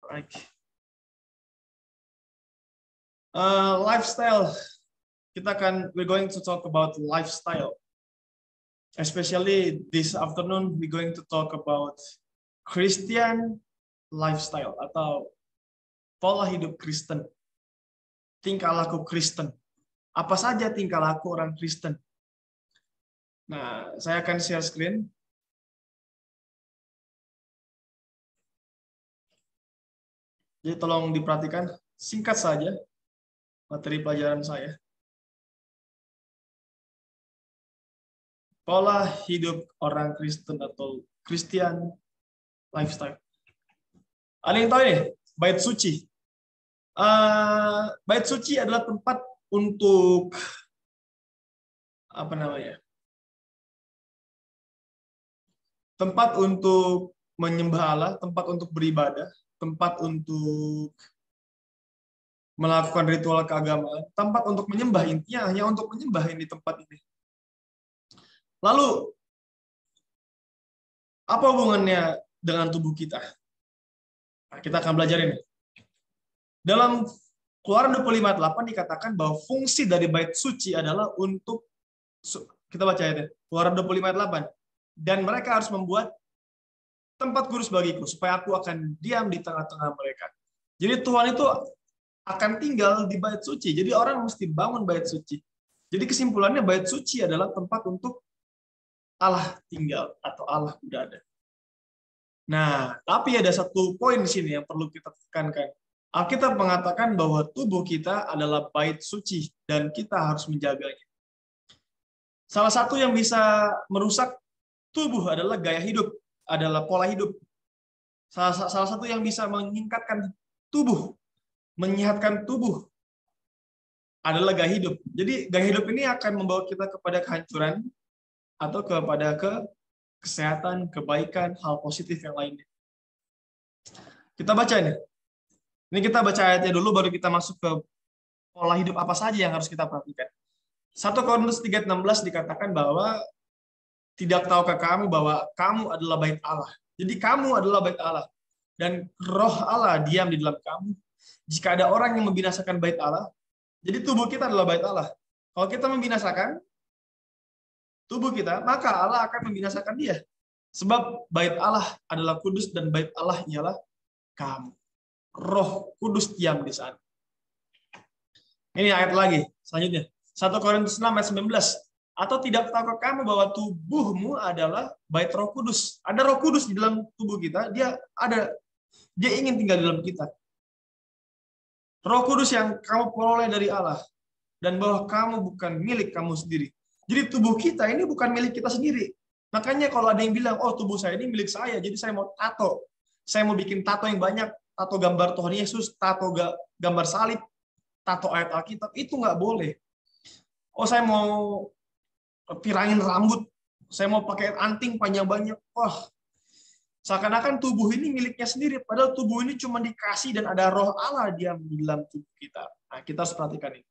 Right. Lifestyle. We're going to talk about lifestyle. Especially this afternoon, we're going to talk about Christian lifestyle atau pola hidup Kristen. Tingkah laku Kristen. Apa saja tingkah laku orang Kristen? Nah, saya akan share screen. Jadi tolong diperhatikan, singkat saja materi pelajaran saya. Pola hidup orang Kristen atau Christian lifestyle. Ada yang tahu nih, bait suci. Bait suci adalah tempat untuk tempat untuk menyembah Allah, tempat untuk beribadah, tempat untuk melakukan ritual keagamaan, tempat untuk menyembah, intinya hanya untuk menyembah ini tempat ini. Lalu, apa hubungannya dengan tubuh kita? Nah, kita akan belajar ini. Dalam Keluaran 25:8 dikatakan bahwa fungsi dari bait suci adalah untuk, kita baca ayatnya, Keluaran 25:8. Dan mereka harus membuat tempat kudus bagiku, supaya aku akan diam di tengah-tengah mereka. Jadi Tuhan itu akan tinggal di bait suci. Jadi orang mesti bangun bait suci. Jadi kesimpulannya bait suci adalah tempat untuk Allah tinggal atau Allah berada. Nah, tapi ada satu poin di sini yang perlu kita tekankan. Alkitab mengatakan bahwa tubuh kita adalah bait suci dan kita harus menjaganya. Salah satu yang bisa merusak tubuh adalah gaya hidup, adalah pola hidup. Salah satu yang bisa meningkatkan tubuh, menyehatkan tubuh adalah gaya hidup. Jadi gaya hidup ini akan membawa kita kepada kehancuran atau kepada kesehatan, kebaikan, hal positif yang lainnya. Kita baca ini. Ini kita baca ayatnya dulu, baru kita masuk ke pola hidup apa saja yang harus kita perhatikan. 1 Korintus 3:16 dikatakan bahwa tidak tahukah kamu bahwa kamu adalah bait Allah. Jadi kamu adalah bait Allah. Dan roh Allah diam di dalam kamu. Jika ada orang yang membinasakan bait Allah, jadi tubuh kita adalah bait Allah. Kalau kita membinasakan tubuh kita, maka Allah akan membinasakan dia. Sebab bait Allah adalah kudus dan bait Allah ialah kamu. Roh Kudus diam di sana. Ini ayat lagi, selanjutnya. 1 Korintus 6:19. Atau tidak tahukah kamu bahwa tubuhmu adalah bait Roh Kudus? Ada Roh Kudus di dalam tubuh kita, dia ingin tinggal di dalam kita. Roh Kudus yang kamu peroleh dari Allah, dan bahwa kamu bukan milik kamu sendiri. Jadi tubuh kita ini bukan milik kita sendiri. Makanya kalau ada yang bilang, oh tubuh saya ini milik saya, jadi saya mau tato. Saya mau bikin tato yang banyak, tato gambar Tuhan Yesus, tato gambar salib, tato ayat Alkitab, itu nggak boleh. Oh saya mau pirangin rambut, saya mau pakai anting panjang banyak. Wah, seakan-akan tubuh ini miliknya sendiri, padahal tubuh ini cuma dikasih dan ada roh Allah diam di dalam tubuh kita. Nah, kita harus perhatikan ini.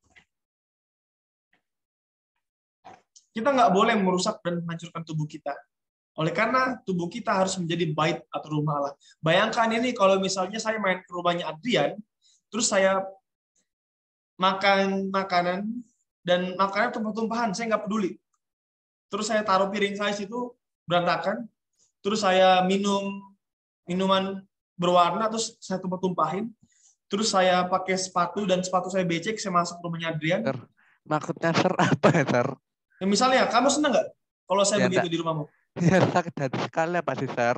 Kita nggak boleh merusak dan menghancurkan tubuh kita. Oleh karena tubuh kita harus menjadi bait atau rumah Allah. Bayangkan ini kalau misalnya saya main ke rumahnya Adrian, terus saya makan makanan, dan makanan tumpah-tumpahan, saya nggak peduli. Terus saya taruh piring saya situ, berantakan. Terus saya minum minuman berwarna, terus saya tumpah-tumpahin. Terus saya pakai sepatu, dan sepatu saya becek, saya masuk ke rumahnya Adrian. Maksudnya apa ya, Sir? Ya, misalnya, kamu senang nggak kalau saya begitu di rumahmu? Ya, sakit hati sekali lah pasti, Sir.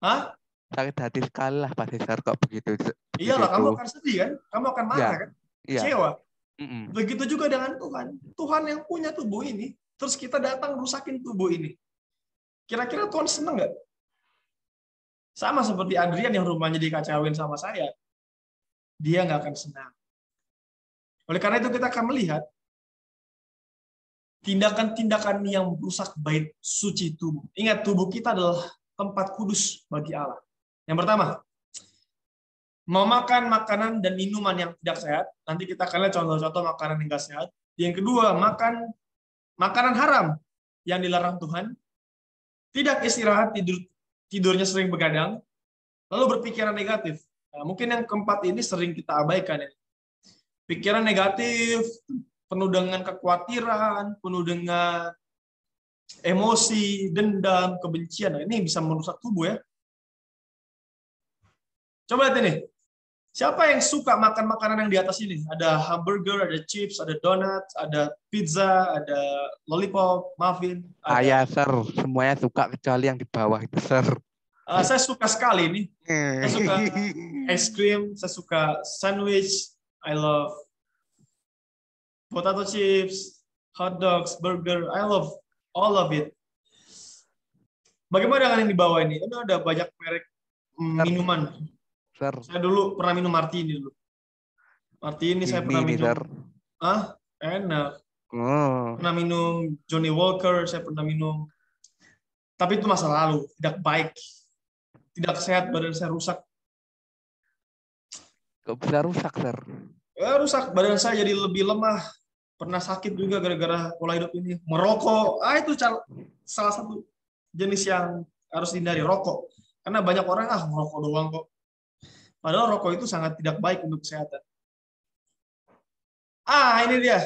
Hah? Sakit hati sekali lah pasti, Sir, kok begitu. Iyalah, kamu akan sedih kan? Kamu akan marah kan? Kecewa. Begitu juga dengan Tuhan. Tuhan yang punya tubuh ini, terus kita datang rusakin tubuh ini. Kira-kira Tuhan senang nggak? Sama seperti Adrian yang rumahnya dikacauin sama saya. Dia nggak akan senang. Oleh karena itu kita akan melihat tindakan-tindakan yang merusak bait suci tubuh. Ingat, tubuh kita adalah tempat kudus bagi Allah. Yang pertama, memakan makanan dan minuman yang tidak sehat. Nanti kita akan lihat contoh-contoh makanan yang tidak sehat. Yang kedua, makan makanan haram yang dilarang Tuhan. Tidak istirahat, tidurnya sering begadang, lalu berpikiran negatif. Nah, mungkin yang keempat ini sering kita abaikan ya. Pikiran negatif, penuh dengan kekhawatiran, penuh dengan emosi, dendam, kebencian. Nah, ini bisa merusak tubuh ya. Coba lihat ini. Siapa yang suka makan makanan yang di atas ini? Ada hamburger, ada chips, ada donat, ada pizza, ada lollipop, muffin, ada. Saya, Sir. Semuanya suka kecuali yang di bawah itu, Sir. Saya suka sekali ini. Saya suka es krim, saya suka sandwich, I love potato chips, hot dogs, burger, I love all of it. Bagaimana dengan yang di bawah ini? Ini ada banyak merek minuman. Sir. Saya dulu pernah minum martini dulu. Martini saya pernah Ini, minum. Sir. Enak. Oh. Pernah minum Johnny Walker, saya pernah minum. Tapi itu masa lalu, tidak baik. Tidak sehat, badan saya rusak. Kok bisa rusak, Sir? Rusak, badan saya jadi lebih lemah. Pernah sakit juga gara-gara pola hidup ini. Merokok, itu salah satu jenis yang harus dihindari, rokok. Karena banyak orang, merokok doang kok. Padahal rokok itu sangat tidak baik untuk kesehatan. Ini dia.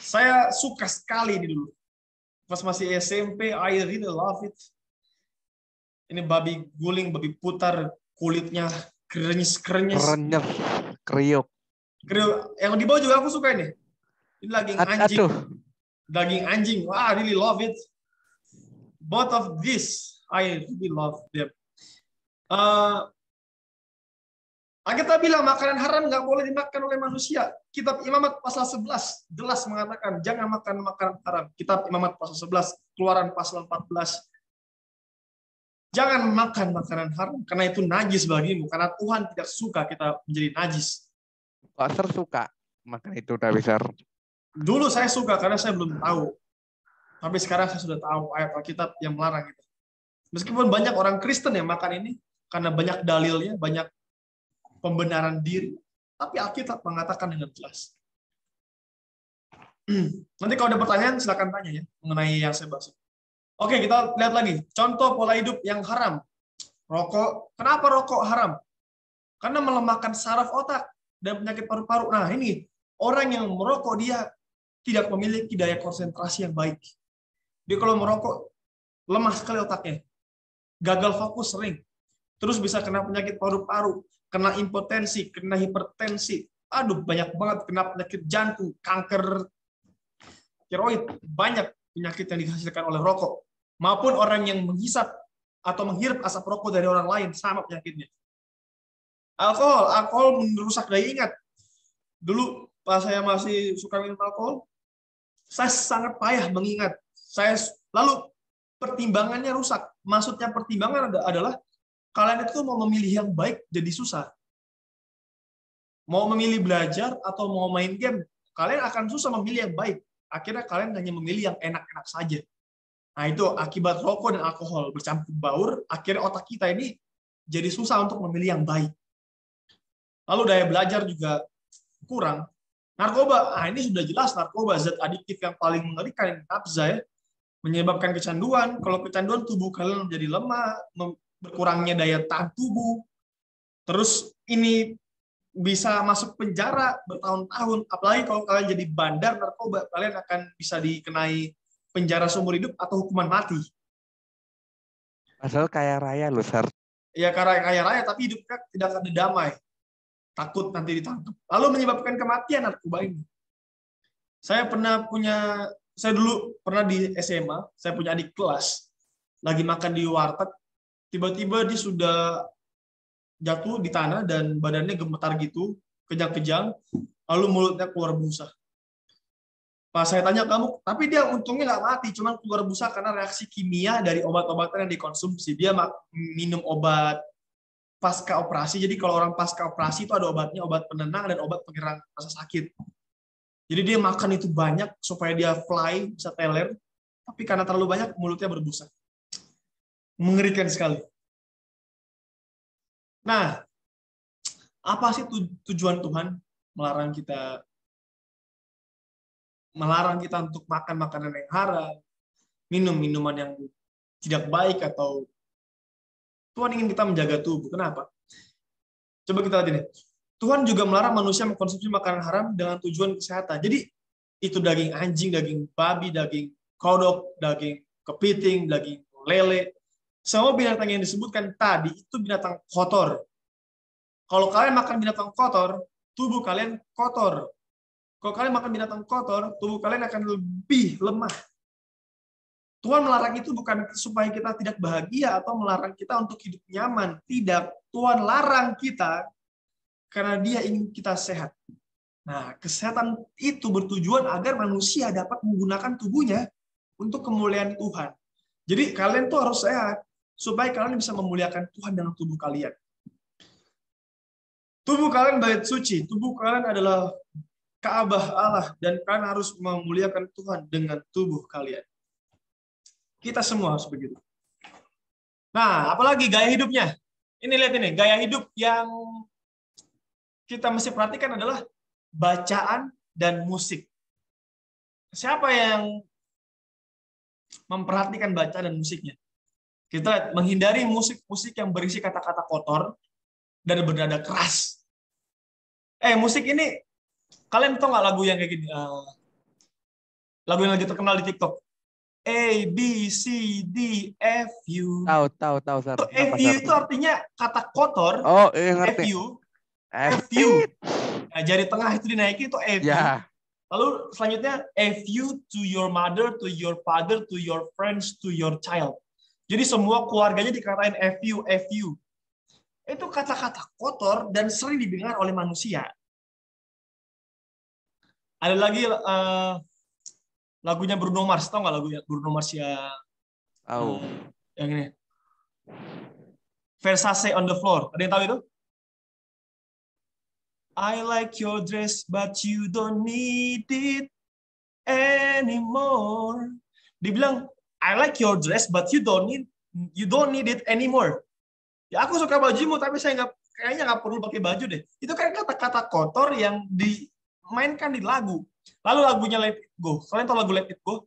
Saya suka sekali ini dulu. Pas masih SMP, I really love it. Ini babi guling, babi putar, kulitnya krenyes-krenyes. Krenyes, kriuk. Yang di bawah juga aku suka ini. Ini daging anjing. Aduh. Daging anjing. Wah, I really love it. Both of this, I really love them. Kita bilang makanan haram nggak boleh dimakan oleh manusia. Kitab Imamat pasal 11 jelas mengatakan jangan makan makanan haram. Kitab Imamat pasal 11, Keluaran pasal 14. Jangan makan makanan haram karena itu najis bagimu. Karena Tuhan tidak suka kita menjadi najis. Kok Sir suka makan itu, Dawi, Sir? Dulu saya suka karena saya belum tahu. Tapi sekarang saya sudah tahu ayat Alkitab yang melarang itu. Meskipun banyak orang Kristen yang makan ini karena banyak dalilnya, banyak pembenaran diri, tapi Alkitab mengatakan dengan jelas. Nanti kalau ada pertanyaan silakan tanya ya mengenai yang saya bahas. Oke, kita lihat lagi contoh pola hidup yang haram. Rokok. Kenapa rokok haram? Karena melemahkan saraf otak dan penyakit paru-paru. Nah, ini orang yang merokok dia tidak memiliki daya konsentrasi yang baik. Dia kalau merokok lemah sekali otaknya. Gagal fokus sering. Terus bisa kena penyakit paru-paru, kena impotensi, kena hipertensi. Banyak banget kena penyakit jantung, kanker tiroid, banyak penyakit yang dihasilkan oleh rokok. Maupun orang yang menghisap atau menghirup asap rokok dari orang lain sama penyakitnya. Alkohol merusak daya ingat. Dulu pas saya masih suka minum alkohol, saya sangat payah mengingat. Lalu pertimbangannya rusak. Maksudnya pertimbangan adalah kalian itu mau memilih yang baik jadi susah. Mau memilih belajar atau mau main game, kalian akan susah memilih yang baik. Akhirnya kalian hanya memilih yang enak-enak saja. Nah, itu akibat rokok dan alkohol bercampur baur, akhirnya otak kita ini jadi susah untuk memilih yang baik. Lalu daya belajar juga kurang. Narkoba, ini sudah jelas narkoba, zat adiktif yang paling mengerikan, nafza ya. Menyebabkan kecanduan. Kalau kecanduan, tubuh kalian menjadi lemah, berkurangnya daya tahan tubuh. Terus ini bisa masuk penjara bertahun-tahun. Apalagi kalau kalian jadi bandar narkoba, kalian akan bisa dikenai penjara seumur hidup atau hukuman mati. Asal kaya raya loh, Sir. Ya karena kaya raya, tapi hidupnya tidak akan damai. Takut nanti ditangkap. Lalu menyebabkan kematian narkoba ini. Saya dulu pernah di SMA, saya punya adik kelas, lagi makan di warteg, tiba-tiba dia sudah jatuh di tanah dan badannya gemetar gitu, kejang-kejang, lalu mulutnya keluar busa. Pas saya tanya kamu, tapi dia untungnya nggak mati, cuma keluar busa karena reaksi kimia dari obat-obatan yang dikonsumsi. Dia minum obat pasca operasi, jadi kalau orang pasca operasi itu ada obatnya, obat penenang dan obat penghilangan rasa sakit. Jadi dia makan itu banyak supaya dia fly, bisa teler, tapi karena terlalu banyak mulutnya berbusa. Mengerikan sekali. Nah, apa sih tujuan Tuhan melarang kita untuk makan makanan yang haram, minum minuman yang tidak baik, atau Tuhan ingin kita menjaga tubuh. Kenapa? Coba kita lihat ini. Tuhan juga melarang manusia mengkonsumsi makanan haram dengan tujuan kesehatan. Jadi itu daging anjing, daging babi, daging kodok, daging kepiting, daging lele. Semua binatang yang disebutkan tadi itu binatang kotor. Kalau kalian makan binatang kotor, tubuh kalian kotor. Kalau kalian makan binatang kotor, tubuh kalian akan lebih lemah. Tuhan melarang itu bukan supaya kita tidak bahagia atau melarang kita untuk hidup nyaman. Tidak. Tuhan larang kita karena dia ingin kita sehat. Nah, kesehatan itu bertujuan agar manusia dapat menggunakan tubuhnya untuk kemuliaan Tuhan. Jadi kalian tuh harus sehat supaya kalian bisa memuliakan Tuhan dengan tubuh kalian. Tubuh kalian bait suci, tubuh kalian adalah Ka'bah Allah dan kalian harus memuliakan Tuhan dengan tubuh kalian. Kita semua harus begitu. Nah, apalagi gaya hidupnya. Ini lihat ini, gaya hidup yang kita mesti perhatikan adalah bacaan dan musik. Siapa yang memperhatikan bacaan dan musiknya? Kita lihat, menghindari musik-musik yang berisi kata-kata kotor dan bernada keras. Musik ini, kalian tahu nggak lagu yang kayak gini? Lagu yang lagi terkenal di TikTok. A, B, C, D, F, U. Tahu, Sir. F, U itu artinya kata kotor. Oh, ngerti. F, U. Nah, jari tengah itu dinaiki itu F, U. Ya. Lalu selanjutnya F, U to your mother, to your father, to your friends, to your child. Jadi semua keluarganya dikatain F, U, F, U. Itu kata-kata kotor dan sering didengar oleh manusia. Ada lagi lagunya Bruno Mars, tau nggak lagunya Bruno Mars yang yang ini Versace on the floor, ada yang tahu itu? I like your dress but you don't need it anymore. Dibilang I like your dress but you don't need it anymore. Ya aku suka bajumu tapi saya kayaknya nggak perlu pakai baju deh. Itu kan kata-kata kotor yang dimainkan di lagu. Lalu lagunya Let It Go. Kalian tahu lagu Let It Go?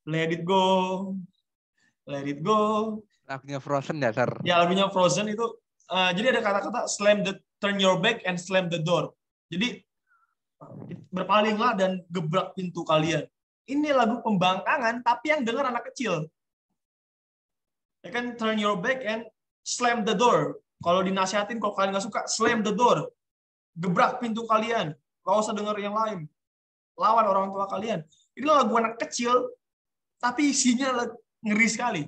Let It Go. Let It Go. Lagunya Frozen ya, Sir? Ya, lagunya Frozen itu. Jadi ada kata-kata turn your back and slam the door. Jadi berpalinglah dan gebrak pintu kalian. Ini lagu pembangkangan, tapi yang dengar anak kecil. Ya kan, turn your back and slam the door. Kalau dinasihatin, kalau kalian nggak suka, slam the door. Gebrak pintu kalian. Gak usah dengar yang lain. Lawan orang tua kalian. Ini lagu anak kecil, tapi isinya ngeri sekali.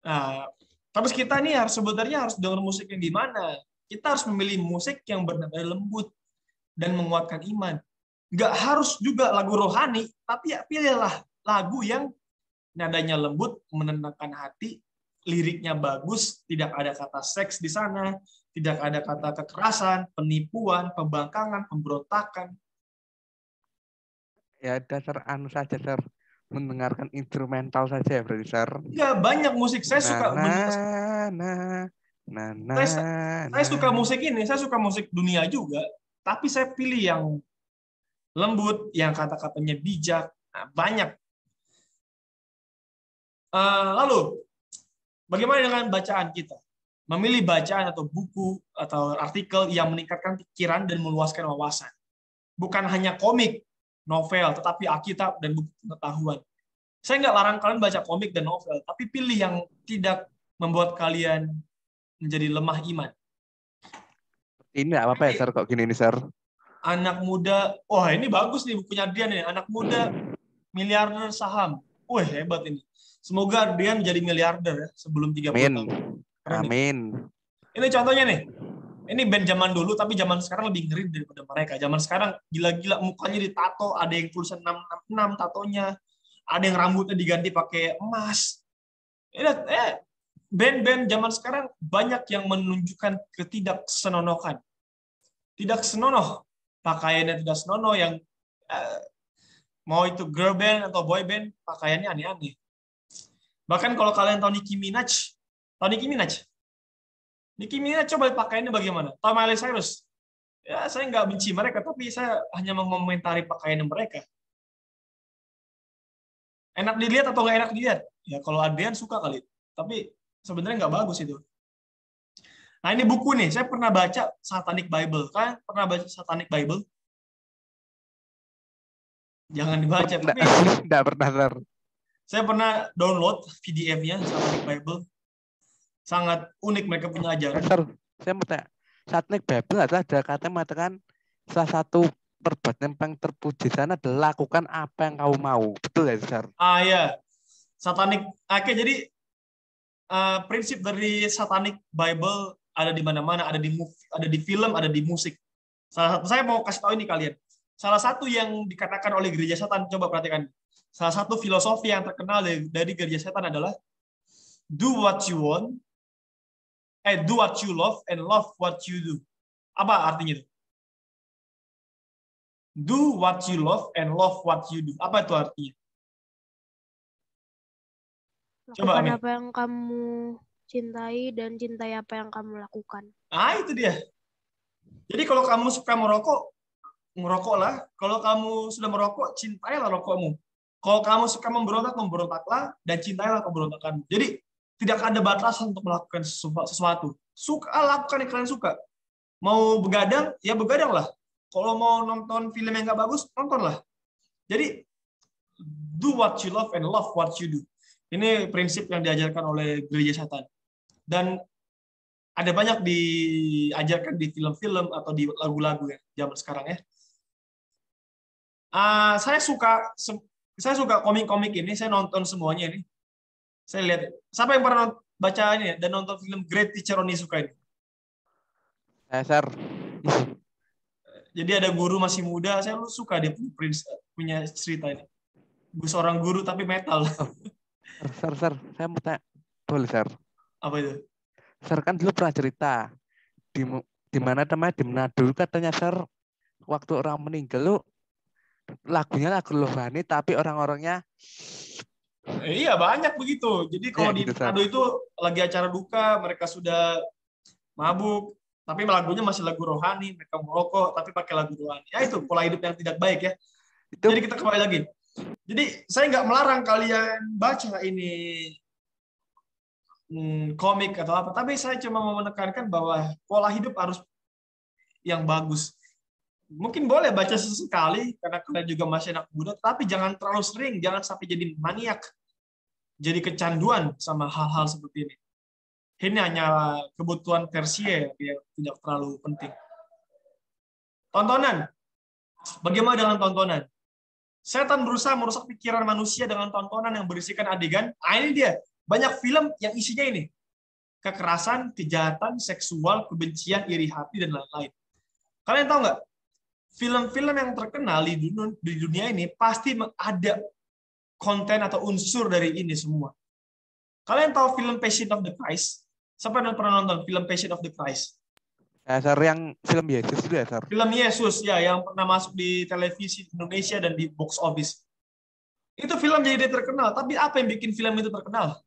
Nah, terus kita nih sebenarnya harus dengar musik yang di mana? Kita harus memilih musik yang bernada lembut dan menguatkan iman. Nggak harus juga lagu rohani, tapi ya pilihlah lagu yang nadanya lembut, menenangkan hati, liriknya bagus, tidak ada kata seks di sana, tidak ada kata kekerasan, penipuan, pembangkangan, pemberontakan. Ya dasar saja, Sir. Mendengarkan instrumental saja ya, berarti, Sir. Ya, banyak musik. Saya suka saya suka musik ini, saya suka musik dunia juga, tapi saya pilih yang lembut, yang kata-katanya bijak. Nah, banyak. Lalu, bagaimana dengan bacaan kita? Memilih bacaan atau buku atau artikel yang meningkatkan pikiran dan meluaskan wawasan. Bukan hanya komik, novel, tetapi Alkitab dan buku pengetahuan. Saya nggak larang kalian baca komik dan novel, tapi pilih yang tidak membuat kalian menjadi lemah iman. Ini nggak apa-apa ya, Sir, kok gini nih, Sir? Anak muda, wah ini bagus nih bukunya Adrian nih, anak muda miliarder saham. Wah, hebat ini. Semoga Adrian menjadi miliarder ya sebelum 30 tahun. Amin. Ini contohnya nih. Ini band zaman dulu, tapi zaman sekarang lebih ngeri daripada mereka. Zaman sekarang gila-gila mukanya ditato, ada yang tulisan 666 tatonya, ada yang rambutnya diganti pakai emas. Band-band zaman sekarang banyak yang menunjukkan ketidaksenonohan. Tidak senonoh. Pakaiannya tidak senonoh, yang mau itu girl band atau boy band, pakaiannya aneh-aneh. Bahkan kalau kalian tahu Nicki Minaj, coba pakaiannya bagaimana? Tahu Miley Cyrus? Ya, saya nggak benci mereka, tapi saya hanya mengomentari pakaian mereka. Enak dilihat atau nggak enak dilihat? Ya, kalau Adrian suka kali. Tapi sebenarnya nggak bagus itu. Nah ini buku nih, saya pernah baca Satanic Bible. Kalian pernah baca Satanic Bible? Jangan dibaca, Enggak, tapi enggak pernah, Sir. saya pernah download PDF-nya Satanic Bible. Sangat unik mereka punya ajaran. Sir, saya mau tanya. Satanic Bible ada katanya mengatakan salah satu perbuatan yang paling terpuji sana adalah lakukan apa yang kau mau. Betul ya, Sir? Ah ya, Satanic. Oke, jadi prinsip dari Satanic Bible ada di mana-mana, ada di movie, ada di film, ada di musik. Salah satu saya mau kasih tahu ini kalian. Salah satu yang dikatakan oleh gereja setan, coba perhatikan. Salah satu filosofi yang terkenal dari gereja setan adalah do what you want, do what you love and love what you do. Apa artinya itu? Do what you love and love what you do. Apa itu artinya? Coba Lakukan nih. apa yang kamu cintai dan cintai apa yang kamu lakukan. Ah, itu dia. Jadi kalau kamu suka merokok, merokoklah. Kalau kamu sudah merokok, cintailah rokokmu. Kalau kamu suka memberontak, memberontaklah dan cintailah pemberontakanmu. Jadi tidak ada batasan untuk melakukan sesuatu. Suka, lakukan yang kalian suka. Mau begadang, ya begadanglah. Kalau mau nonton film yang nggak bagus, nontonlah. Jadi do what you love and love what you do. Ini prinsip yang diajarkan oleh gereja setan. Dan ada banyak diajarkan di film-film atau di lagu-lagu ya zaman sekarang ya. Saya suka komik-komik ini, saya nonton semuanya ini. Saya lihat. Siapa yang pernah baca ini ya, dan nonton film Great Teacher Onizuka ini? Sir. Jadi ada guru masih muda, saya suka dia punya cerita ini. Seorang guru tapi metal. Sir, saya mau tanya. Boleh, Sir? Apa itu? Sir kan dulu pernah cerita di mana namanya di Manado katanya, Sir, waktu orang meninggal lu lagunya lagu rohani tapi orang-orangnya Iya, banyak begitu. Jadi kalau di gitu, Manado itu lagi acara duka, mereka sudah mabuk, tapi lagunya masih lagu rohani, mereka merokok tapi pakai lagu rohani. Ya itu pola hidup yang tidak baik ya. itu. Jadi kita kembali lagi. Jadi saya nggak melarang kalian baca ini komik atau apa, tapi saya cuma mau menekankan bahwa pola hidup harus yang bagus. Mungkin boleh baca sesekali karena kalian juga masih anak muda, tapi jangan terlalu sering, jangan sampai jadi maniak, jadi kecanduan sama hal-hal seperti ini. Ini hanya kebutuhan tersier yang tidak terlalu penting. Tontonan. Bagaimana dengan tontonan? Setan berusaha merusak pikiran manusia dengan tontonan yang berisikan adegan. Ini dia. Banyak film yang isinya ini. Kekerasan, kejahatan, seksual, kebencian, iri hati, dan lain-lain. Kalian tahu nggak? Film-film yang terkenal di dunia ini pasti ada konten atau unsur dari ini semua. Kalian tahu film Passion of the Christ? Siapa yang pernah nonton film Passion of the Christ? Sir, yang film Yesus itu ya, Sir? Film Yesus, ya, yang pernah masuk di televisi Indonesia dan di box office. Itu film jadi terkenal, tapi apa yang bikin film itu terkenal?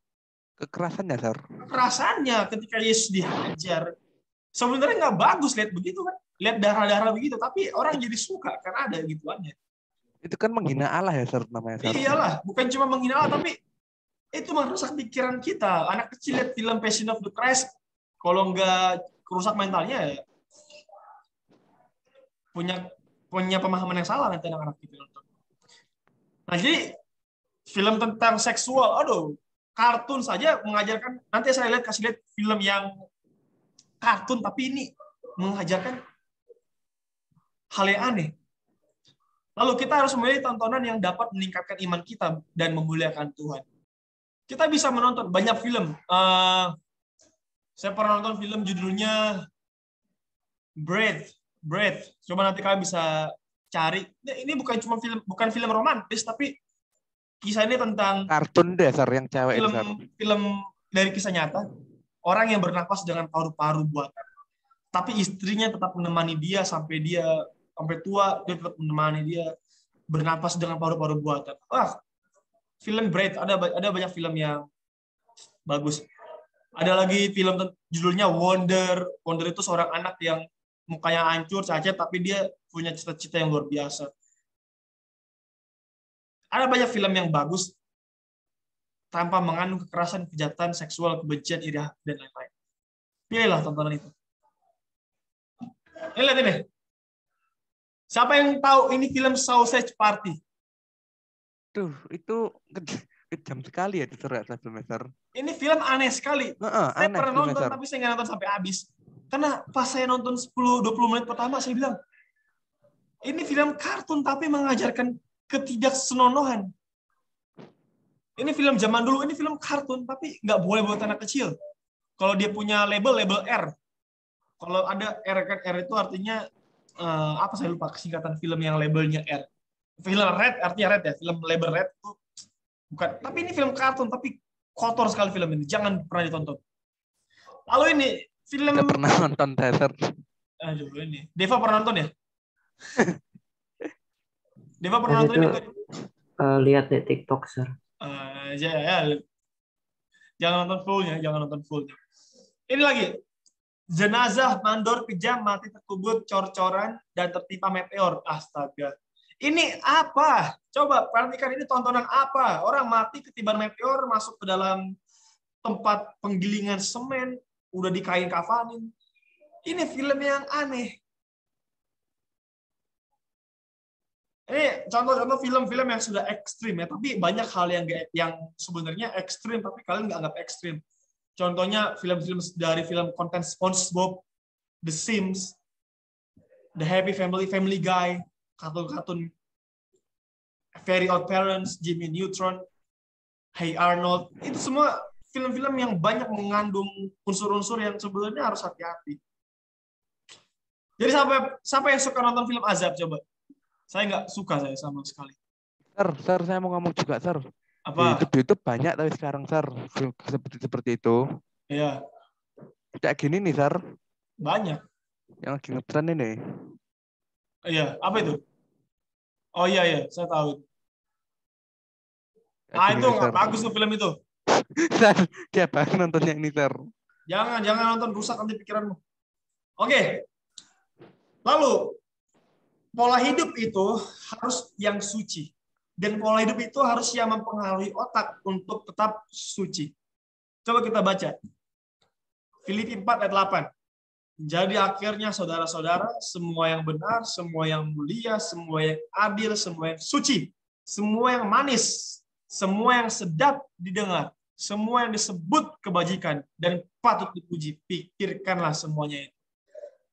Kekerasannya, Sir. Kekerasannya ketika Yesus dihajar. Sebenarnya nggak bagus lihat begitu kan, lihat darah-darah begitu, tapi orang jadi suka karena ada gituannya. Itu kan menghina Allah ya, Sir, namanya, Sir. Iyalah, bukan cuma menghina Allah, tapi itu merusak pikiran kita. Anak kecil lihat film Passion of the Christ, kalau nggak kerusak mentalnya ya punya pemahaman yang salah nanti anak-anak itu nonton. Nah, jadi film tentang seksual, aduh, kartun saja mengajarkan. Nanti saya kasih lihat film yang kartun tapi ini mengajarkan hal yang aneh. Lalu kita harus memilih tontonan yang dapat meningkatkan iman kita dan memuliakan Tuhan. Kita bisa menonton banyak film. Saya pernah nonton film judulnya Breath. Coba nanti kalian bisa cari. Ini bukan film romantis, tapi kisah ini tentang kartun deh, Sir, yang cewek film dari kisah nyata. Orang yang bernapas dengan paru-paru buatan. Tapi istrinya tetap menemani dia sampai tua, dia tetap menemani dia bernapas dengan paru-paru buatan. Film Breath, ada banyak film yang bagus. Ada lagi film judulnya Wonder. Wonder itu seorang anak yang mukanya hancur, cacat, tapi dia punya cita-cita yang luar biasa. Ada banyak film yang bagus tanpa mengandung kekerasan, kejahatan, seksual, kebencian, iri hati, dan lain-lain. Pilihlah tontonan itu. Ini lihat ini. Siapa yang tahu ini film Sausage Party? Tuh, itu kejam sekali ya di semester. Ini film aneh sekali. Saya Aneh pernah nonton, semester. tapi saya nggak nonton sampai habis. Karena pas saya nonton 10-20 menit pertama, saya bilang, ini film kartun tapi mengajarkan ketidaksenonohan. Ini film zaman dulu, ini film kartun, tapi nggak boleh buat anak kecil. Kalau dia punya label R. Kalau ada R, kan R itu artinya, apa saya lupa singkatan film yang labelnya R. Film red, artinya red ya. Film label red itu bukan. Tapi ini film kartun, tapi kotor sekali film ini. Jangan pernah ditonton. Lalu ini, film... Tidak pernah nonton Desert. Aduh, ini. Deva pernah nonton ya? Deva pernah nonton ini? Lihat di TikTok, Sir. Ya. Jangan nonton fullnya. Ini lagi. Jenazah mandor kejam mati terkubur cor-coran dan tertimpa meteor. Astaga. Ini apa? Coba perhatikan, ini tontonan apa? Orang mati ketiban meteor masuk ke dalam tempat penggilingan semen, udah dikain kafanin. Ini film yang aneh. Ini contoh-contoh film-film yang sudah ekstrim ya, tapi banyak hal yang sebenarnya ekstrim tapi kalian nggak anggap ekstrim. Contohnya film-film dari film konten SpongeBob, The Sims, The Happy Family, Family Guy, kartun-kartun Very Odd Parents, Jimmy Neutron, Hey Arnold. Itu semua film-film yang banyak mengandung unsur-unsur yang sebenarnya harus hati-hati. Jadi siapa yang suka nonton film azab coba? Saya nggak suka saya sama sekali. Sir, saya mau ngomong juga, Sir. Apa? Di YouTube banyak tapi sekarang, Sir, seperti itu. Iya. Kayak gini nih, Sir. Banyak. Yang lagi ngetren ini. Iya, apa itu? Oh iya, saya tahu. Itu nggak bagus tuh film itu. Sir, dia baru nontonnya ini, Sir. Jangan nonton, rusak nanti pikiranmu. Oke. Lalu, pola hidup itu harus yang suci. Dan pola hidup itu harus yang mempengaruhi otak untuk tetap suci. Coba kita baca. Filipi 4 ayat 8. Jadi akhirnya saudara-saudara, semua yang benar, semua yang mulia, semua yang adil, semua yang suci, semua yang manis, semua yang sedap didengar, semua yang disebut kebajikan dan patut dipuji, pikirkanlah semuanya itu.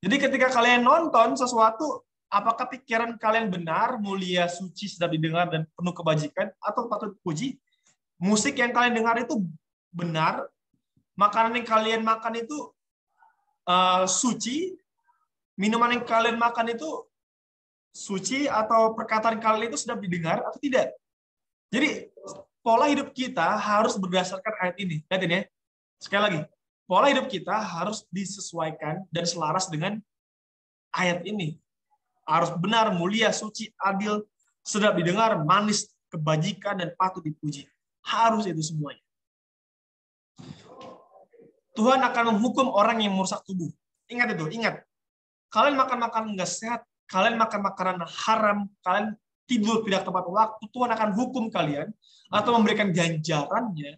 Jadi ketika kalian nonton sesuatu, apakah pikiran kalian benar, mulia, suci, sedap didengar, dan penuh kebajikan, atau patut dipuji? Musik yang kalian dengar itu benar, makanan yang kalian makan itu suci, minuman yang kalian makan itu suci, atau perkataan kalian itu sedap didengar, atau tidak? Jadi, pola hidup kita harus berdasarkan ayat ini. Lihat ini ya. Sekali lagi, pola hidup kita harus disesuaikan dan selaras dengan ayat ini. Harus benar, mulia, suci, adil, sedap didengar, manis, kebajikan, dan patut dipuji. Harus itu semuanya. Tuhan akan menghukum orang yang merusak tubuh. Ingat itu, ingat. Kalian makan makanan nggak sehat, kalian makan makanan haram, kalian tidur tidak tepat waktu, Tuhan akan hukum kalian atau memberikan ganjarannya.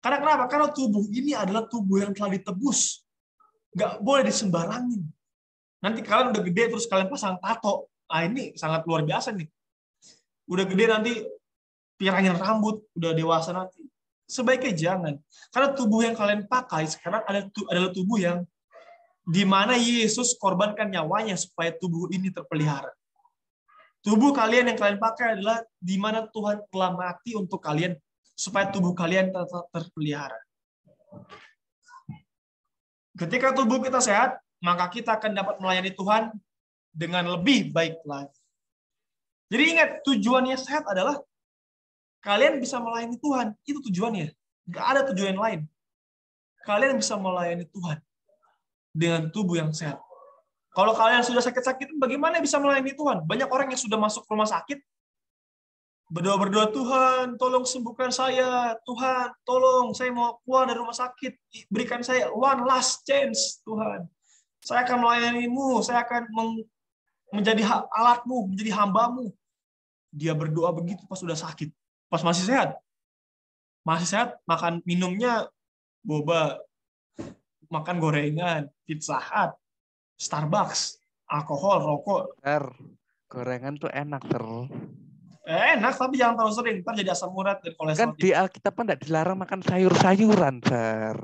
Karena kenapa? Karena tubuh ini adalah tubuh yang telah ditebus. Nggak boleh disembarangin. Nanti kalian udah gede terus kalian pasang tato. Ini sangat luar biasa nih. Udah gede nanti pirangin rambut, udah dewasa nanti. Sebaiknya jangan. Karena tubuh yang kalian pakai sekarang adalah tubuh yang di mana Yesus korbankan nyawanya supaya tubuh ini terpelihara. Tubuh kalian yang kalian pakai adalah di mana Tuhan telah mati untuk kalian supaya tubuh kalian tetap terpelihara. Ketika tubuh kita sehat, maka kita akan dapat melayani Tuhan dengan lebih baik lagi. Jadi ingat, tujuannya sehat adalah kalian bisa melayani Tuhan. Itu tujuannya. Nggak ada tujuan lain. Kalian bisa melayani Tuhan dengan tubuh yang sehat. Kalau kalian sudah sakit-sakit, bagaimana bisa melayani Tuhan? Banyak orang yang sudah masuk rumah sakit, berdoa-berdoa, Tuhan, tolong sembuhkan saya. Tuhan, tolong, saya mau keluar dari rumah sakit. Berikan saya one last chance, Tuhan. Saya akan melayanimu, saya akan menjadi alatmu, menjadi hambamu. Dia berdoa begitu pas sudah sakit. Pas masih sehat, makan minumnya boba, makan gorengan, Pizza Hut, Starbucks, alkohol, rokok. Sir, gorengan tuh enak, Sir. Enak, tapi jangan terlalu sering. Ntar jadi asam urat dan Kan kolesterol di tinggi. Alkitab kan tidak dilarang makan sayur-sayuran, Sir.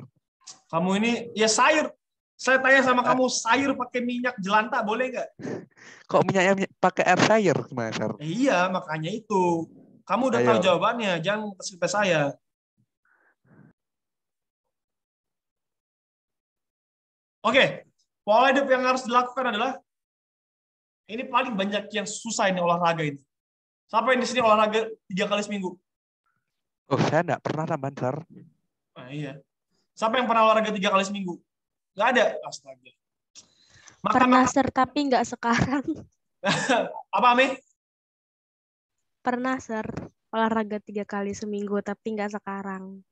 Kamu ini, ya sayur. Saya tanya sama kamu, sayur pakai minyak jelantah boleh nggak? Kok minyaknya pakai air fryer gimana, Sir? Iya, makanya itu. Kamu udah tahu Ayo. jawabannya, jangan kasih tes saya. Oke, pola hidup yang harus dilakukan adalah, ini paling banyak yang susah ini olahraga ini. Siapa yang di sini olahraga 3 kali seminggu? Oh, saya enggak pernah tambahan, Sir. Nah, iya. Siapa yang pernah olahraga 3 kali seminggu? Nggak ada. Astaga. Pernah, Makan Sir, tapi nggak sekarang. apa, Ame? Pernah, Sir. Olahraga 3 kali seminggu, tapi nggak sekarang.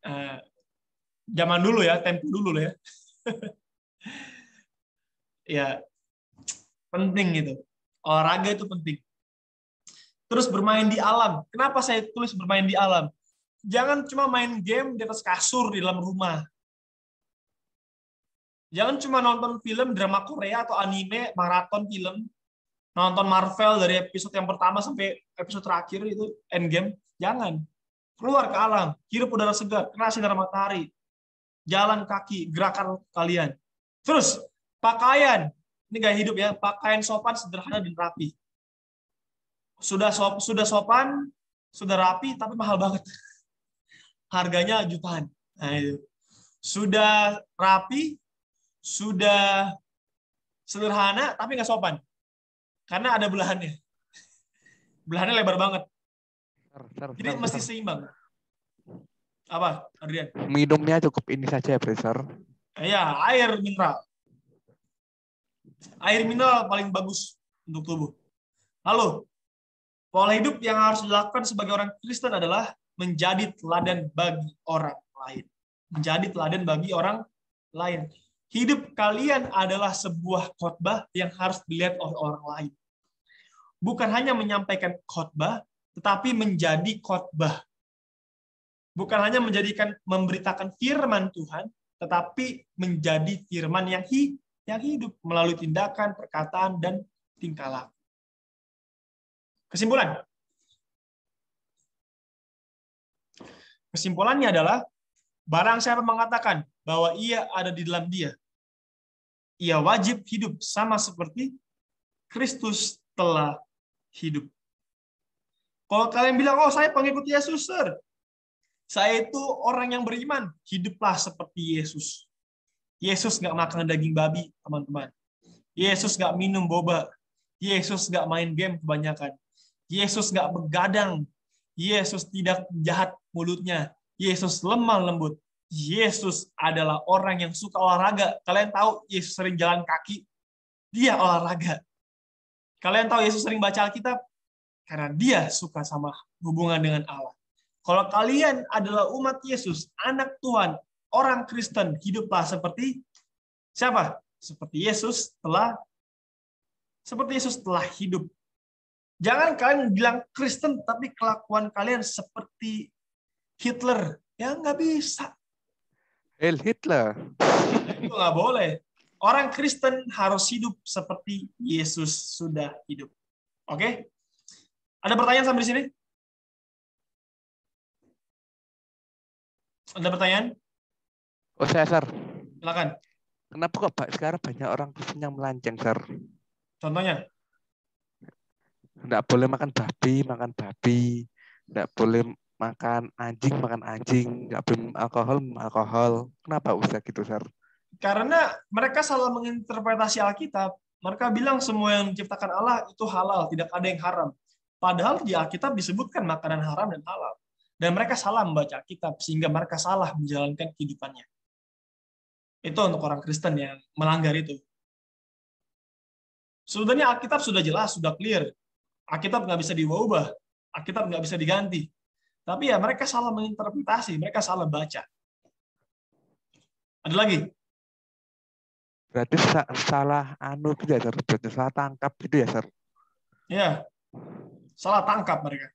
Zaman dulu ya, tempo dulu ya. Ya, penting itu. Olahraga itu penting. Terus bermain di alam. Kenapa saya tulis bermain di alam? Jangan cuma main game di atas kasur di dalam rumah. Jangan cuma nonton film drama Korea atau anime, maraton film, nonton Marvel dari episode yang pertama sampai episode terakhir itu Endgame. Jangan. Keluar ke alam, hirup udara segar, kena sinar matahari, jalan kaki, gerakan kalian. Terus, pakaian. Ini gaya hidup ya, pakaian sopan, sederhana, dan rapi. Sudah sopan, sudah rapi, tapi mahal banget. Harganya jutaan. Nah, itu. Sudah rapi, sudah sederhana, tapi nggak sopan. Karena ada belahannya. Belahannya lebar banget. Jadi mesti seimbang. Apa, Adrian? Minumnya cukup ini saja, Sir. Ya, air mineral. Air mineral paling bagus untuk tubuh. Lalu, pola hidup yang harus dilakukan sebagai orang Kristen adalah menjadi teladan bagi orang lain. Menjadi teladan bagi orang lain. Hidup kalian adalah sebuah khotbah yang harus dilihat oleh orang lain. Bukan hanya menyampaikan khotbah, tetapi menjadi khotbah. Bukan hanya memberitakan firman Tuhan, tetapi menjadi firman yang hidup melalui tindakan, perkataan, dan tingkah laku. Kesimpulannya adalah, barang siapa mengatakan bahwa ia ada di dalam Dia, ia wajib hidup sama seperti Kristus telah hidup. Kalau kalian bilang, oh saya pengikut Yesus, Sir. Saya itu orang yang beriman. Hiduplah seperti Yesus. Yesus nggak makan daging babi, teman-teman. Yesus nggak minum boba. Yesus nggak main game kebanyakan. Yesus nggak begadang. Yesus tidak jahat mulutnya. Yesus lemah lembut. Yesus adalah orang yang suka olahraga. Kalian tahu Yesus sering jalan kaki? Dia olahraga. Kalian tahu Yesus sering baca Alkitab? Karena dia suka sama hubungan dengan Allah. Kalau kalian adalah umat Yesus, anak Tuhan, orang Kristen, hiduplah seperti siapa? Seperti Yesus telah hidup. Jangan kalian bilang Kristen, tapi kelakuan kalian seperti Hitler. Ya nggak bisa. Heil Hitler. Itu nggak boleh. Orang Kristen harus hidup seperti Yesus sudah hidup. Oke? Ada pertanyaan sampai di sini? Ada pertanyaan? Oh, saya, Sir. Silakan. Kenapa kok sekarang banyak orang Kristen yang melanceng, Sir? Contohnya? Nggak boleh makan babi. Nggak boleh makan anjing. Nggak boleh alkohol. Kenapa usah gitu, Sir? Karena mereka salah menginterpretasi Alkitab. Mereka bilang semua yang diciptakan Allah itu halal, tidak ada yang haram. Padahal di Alkitab disebutkan makanan haram dan halal. Dan mereka salah membaca Alkitab, sehingga mereka salah menjalankan kehidupannya. Itu untuk orang Kristen yang melanggar itu. Sebenarnya Alkitab sudah jelas, sudah clear. Alkitab nggak bisa diubah. Alkitab nggak bisa diganti. Tapi ya mereka salah menginterpretasi, mereka salah baca. Ada lagi? Berarti salah gitu ya, Sir? Berarti salah tangkap gitu ya, Sir? Ya, salah tangkap mereka.